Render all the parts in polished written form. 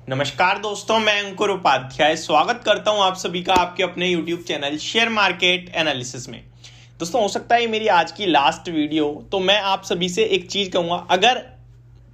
नमस्कार दोस्तों, मैं अंकुर उपाध्याय स्वागत करता हूं आप सभी का आपके अपने YouTube channel share market analysis में। दोस्तों, हो सकता है मेरी आज की लास्ट वीडियो, तो मैं आप सभी से एक चीज कहूंगा। अगर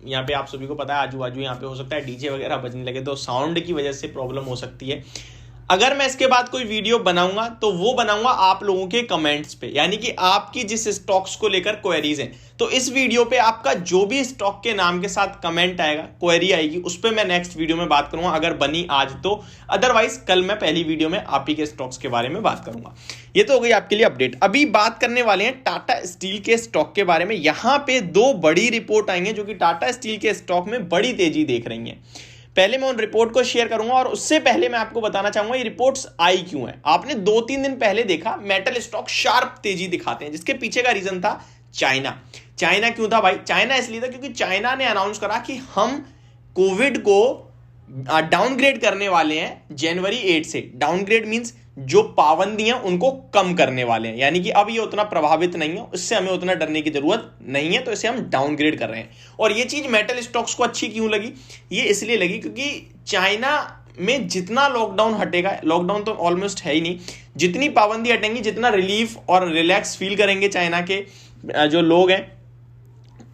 यहाँ पे आप सभी को पता है आजू बाजू यहाँ पे हो सकता है डीजे वगैरह बजने लगे, तो साउंड की वजह से प्रॉब्लम हो सकती है। अगर मैं इसके बाद कोई वीडियो बनाऊंगा तो वो बनाऊंगा आप लोगों के कमेंट्स पे, यानी कि आपकी जिस स्टॉक्स को लेकर क्वेरीज हैं, तो इस वीडियो पे आपका जो भी स्टॉक के नाम के साथ कमेंट आएगा, क्वेरी आएगी, उस पे मैं नेक्स्ट वीडियो में बात करूंगा, अगर बनी आज तो। अदरवाइज कल मैं पहली वीडियो में आप ही के स्टॉक्स के बारे में बात करूंगा। ये तो हो गई आपके लिए अपडेट। अभी बात करने वाले हैं टाटा स्टील के स्टॉक के बारे में। यहां पे दो बड़ी रिपोर्ट आई हैं जो कि टाटा स्टील के स्टॉक में बड़ी तेजी देख रही हैं। पहले मैं उन रिपोर्ट को शेयर करूंगा, और उससे पहले मैं आपको बताना चाहूंगा ये रिपोर्ट्स आई क्यों है। आपने 2-3 दिन पहले देखा मेटल स्टॉक शार्प तेजी दिखाते हैं, जिसके पीछे का रीजन था चाइना। चाइना क्यों था भाई? चाइना इसलिए था क्योंकि चाइना ने अनाउंस करा कि हम कोविड को डाउनग्रेड करने वाले हैं जनवरी 8 से। डाउनग्रेड मींस जो पाबंदियां उनको कम करने वाले हैं, यानी कि अब ये उतना प्रभावित नहीं है, इससे हमें उतना डरने की जरूरत नहीं है, तो इसे हम डाउनग्रेड कर रहे हैं। और ये चीज मेटल स्टॉक्स को अच्छी क्यों लगी? ये इसलिए लगी क्योंकि चाइना में जितना लॉकडाउन हटेगा, लॉकडाउन तो ऑलमोस्ट है ही नहीं, जितनी पाबंदी हटेंगी, जितना रिलीफ और रिलैक्स फील करेंगे चाइना के जो लोग हैं,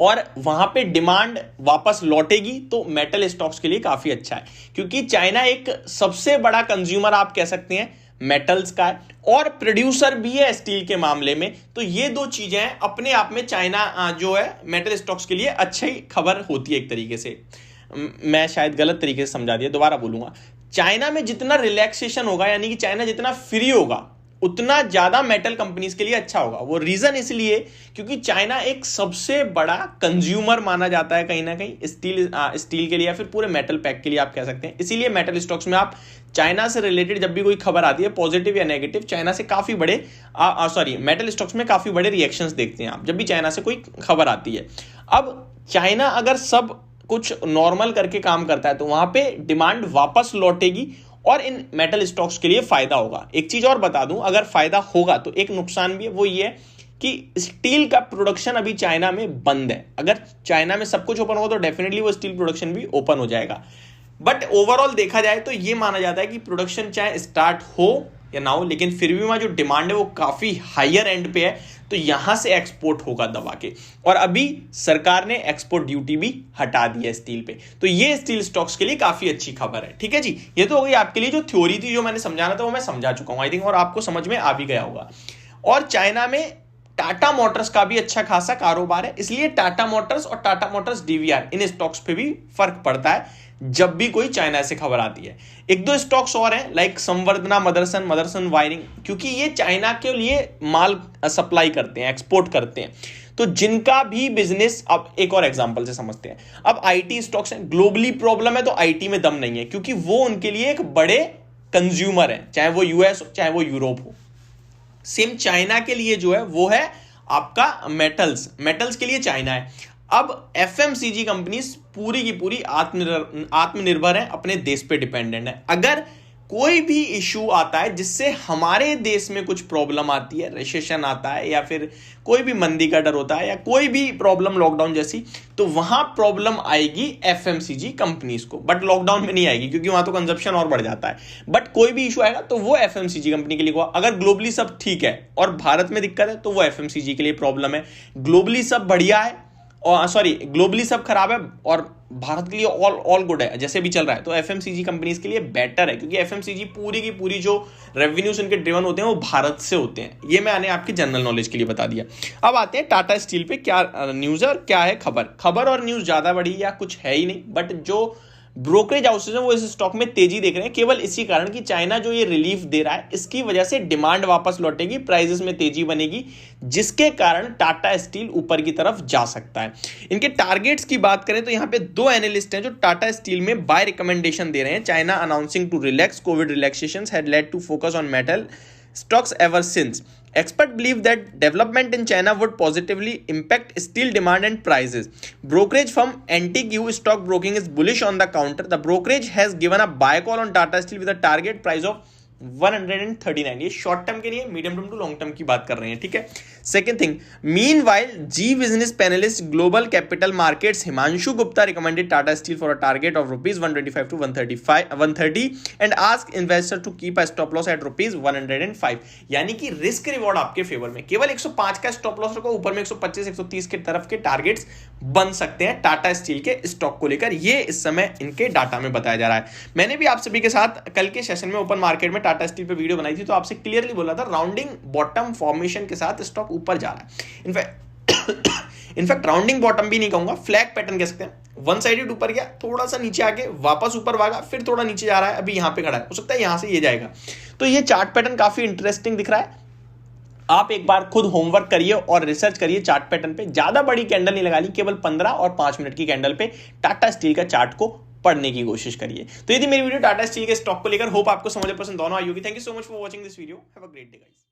और वहां पे डिमांड वापस लौटेगी, तो मेटल स्टॉक्स के लिए काफी अच्छा है। क्योंकि चाइना एक सबसे बड़ा कंज्यूमर आप कह सकते हैं मेटल्स का है, और प्रोड्यूसर भी है स्टील के मामले में। तो ये दो चीजें अपने आप में चाइना जो है मेटल स्टॉक्स के लिए अच्छी खबर होती है एक तरीके से। मैं शायद गलत तरीके से समझा दिया, दोबारा बोलूंगा। चाइना में जितना रिलैक्सेशन होगा, यानी कि चाइना जितना फ्री होगा, उतना ज्यादा मेटल कंपनीज के लिए अच्छा होगा। वो रीजन इसलिए क्योंकि चाइना एक सबसे बड़ा कंज्यूमर माना जाता है कहीं ना कहीं स्टील के लिए, या फिर पूरे मेटल पैक के लिए आप कह सकते हैं। इसीलिए मेटल स्टॉक्स में आप चाइना से रिलेटेड जब भी कोई खबर आती है, पॉजिटिव या नेगेटिव, चाइना से काफी बड़े मेटल स्टॉक्स में काफी बड़े रिएक्शंस देखते हैं आप जब भी चाइना से कोई खबर आती है। अब चाइना अगर सब कुछ नॉर्मल करके काम करता है, तो वहां पे डिमांड वापस लौटेगी और इन मेटल स्टॉक्स के लिए फायदा होगा। एक चीज और बता दूं, अगर फायदा होगा तो एक नुकसान भी है, वो ये है कि स्टील का प्रोडक्शन अभी चाइना में बंद है। अगर चाइना में सब कुछ ओपन होगा तो डेफिनेटली वो स्टील प्रोडक्शन भी ओपन हो जाएगा। बट ओवरऑल देखा जाए तो ये माना जाता है कि प्रोडक्शन चाहे स्टार्ट हो या ना हो, लेकिन फिर भी वहां जो डिमांड है वो काफी हायर एंड पे है, तो यहां से एक्सपोर्ट होगा दबा के। और अभी सरकार ने एक्सपोर्ट ड्यूटी भी हटा दी है स्टील पे, तो ये स्टील स्टॉक्स के लिए काफी अच्छी खबर है। ठीक है जी, ये तो हो गई आपके लिए जो थ्योरी थी, जो मैंने समझाना था वो मैं समझा चुका हूं आई थिंक, और आपको समझ में आ भी गया होगा। और चाइना में टाटा मोटर्स का भी अच्छा खासा कारोबार है, इसलिए टाटा मोटर्स और टाटा मोटर्स डीवीआर, इन स्टॉक्स पे भी फर्क पड़ता है जब भी कोई चाइना से खबर आती है। एक दो स्टॉक्स और हैं लाइक संवर्धना, मदरसन वायरिंग, क्योंकि ये चाइना के लिए माल सप्लाई करते हैं, एक्सपोर्ट करते हैं, तो जिनका भी बिजनेस, अब एक और एग्जांपल से समझते हैं। अब आईटी स्टॉक्स हैं, ग्लोबली प्रॉब्लम है तो आईटी में दम नहीं है, क्योंकि वो उनके लिए एक बड़े कंज्यूमर है, चाहे वो यूएस हो चाहे वो यूरोप हो। सेम चाइना के लिए जो है वो है आपका मेटल्स के लिए चाइना है। अब एफएमसीजी कंपनीज पूरी की पूरी आत्मनिर्भर है, अपने देश पे डिपेंडेंट है। अगर कोई भी इशू आता है जिससे हमारे देश में कुछ प्रॉब्लम आती है, रिसेशन आता है, या फिर कोई भी मंदी का डर होता है, या कोई भी प्रॉब्लम लॉकडाउन जैसी, तो वहां प्रॉब्लम आएगी एफएमसीजी कंपनीज को। बट लॉकडाउन में नहीं आएगी क्योंकि वहां तो कंजप्शन और बढ़ जाता है। बट कोई भी इशू आएगा तो वो एफएमसीजी कंपनी के लिए हुआ। अगर ग्लोबली सब ठीक है और भारत में दिक्कत है तो वो एफएमसीजी के लिए प्रॉब्लम है। ग्लोबली सब बढ़िया है और ग्लोबली सब खराब है और भारत के लिए ऑल गुड है, जैसे भी चल रहा है, तो एफएमसीजी कंपनीज के लिए बेटर है, क्योंकि एफएमसीजी पूरी की पूरी जो रेवेन्यूज उनके ड्रिवन होते हैं वो भारत से होते हैं। ये मैंने आपकी जनरल नॉलेज के लिए बता दिया। अब आते हैं टाटा स्टील पे क्या न्यूज है और क्या है खबर और न्यूज ज्यादा बड़ी या कुछ है ही नहीं, बट जो ब्रोकरेज हाउसेज है वो इस स्टॉक में तेजी देख रहे हैं, केवल इसी कारण कि चाइना जो ये रिलीफ दे रहा है, इसकी वजह से डिमांड वापस लौटेगी, प्राइसेस में तेजी बनेगी, जिसके कारण टाटा स्टील ऊपर की तरफ जा सकता है। इनके टारगेट्स की बात करें तो यहाँ पे दो एनालिस्ट हैं जो टाटा स्टील में बाय रिकमेंडेशन दे रहे हैं। China announcing to relax COVID relaxations had led to focus on metal stocks ever since. Experts believe that development in China would positively impact steel demand and prices. Brokerage firm NTQ Stockbroking is bullish on the counter. The brokerage has given a buy call on Tata Steel with a target price of 139। ये short term के लिए, medium term to long term की बात कर रहे हैं। ठीक है, second thing, meanwhile Zee business panellist Global Capital Markets Himanshu Gupta recommended Tata steel for a target of ₹125 to 130 and ask investor to keep a stop loss at ₹105। यानी कि रिस्क रिवॉर्ड आपके फेवर में, केवल 105 का स्टॉप लॉस रखो, ऊपर में 125 130 के तरफ के टारगेट्स बन सकते हैं टाटा स्टील के स्टॉक को लेकर। ये इस समय इनके डाटा में बताया जा रहा है। मैंने भी आप सभी के साथ कल के सेशन में ओपन मार्केट में टाटा स्टील पे वीडियो बनाई थी, तो आपसे क्लियरली बोला था राउंडिंग बॉटम फॉर्मेशन के साथ स्टॉक ऊपर जा रहा है। इनफैक्ट राउंडिंग बॉटम भी नहीं कहूंगा, फ्लैग पैटर्न कह सकते हैं। वन साइडेड ऊपर गया, थोड़ा सा नीचे आके वापस ऊपर भागा, फिर थोड़ा नीचे जा रहा है, अभी यहां पे खड़ा है, हो सकता है यहां से ये जाएगा। तो ये चार्ट पैटर्न काफी इंटरेस्टिंग दिख रहा है। आप एक बार खुद होमवर्क करिए और रिसर्च करिए चार्ट पैटर्न पे। ज्यादा बड़ी कैंडल नहीं लगा ली, केवल 15 और 5 मिनट की कैंडल पे टाटा स्टील का चार्ट को पढ़ने की कोशिश करिए। तो ये थी मेरी वीडियो टाटा स्टील के स्टॉक को लेकर। होप आपको समझ पसंद दोनों आई होगी। Thank you so much for watching this video. Have a great day guys.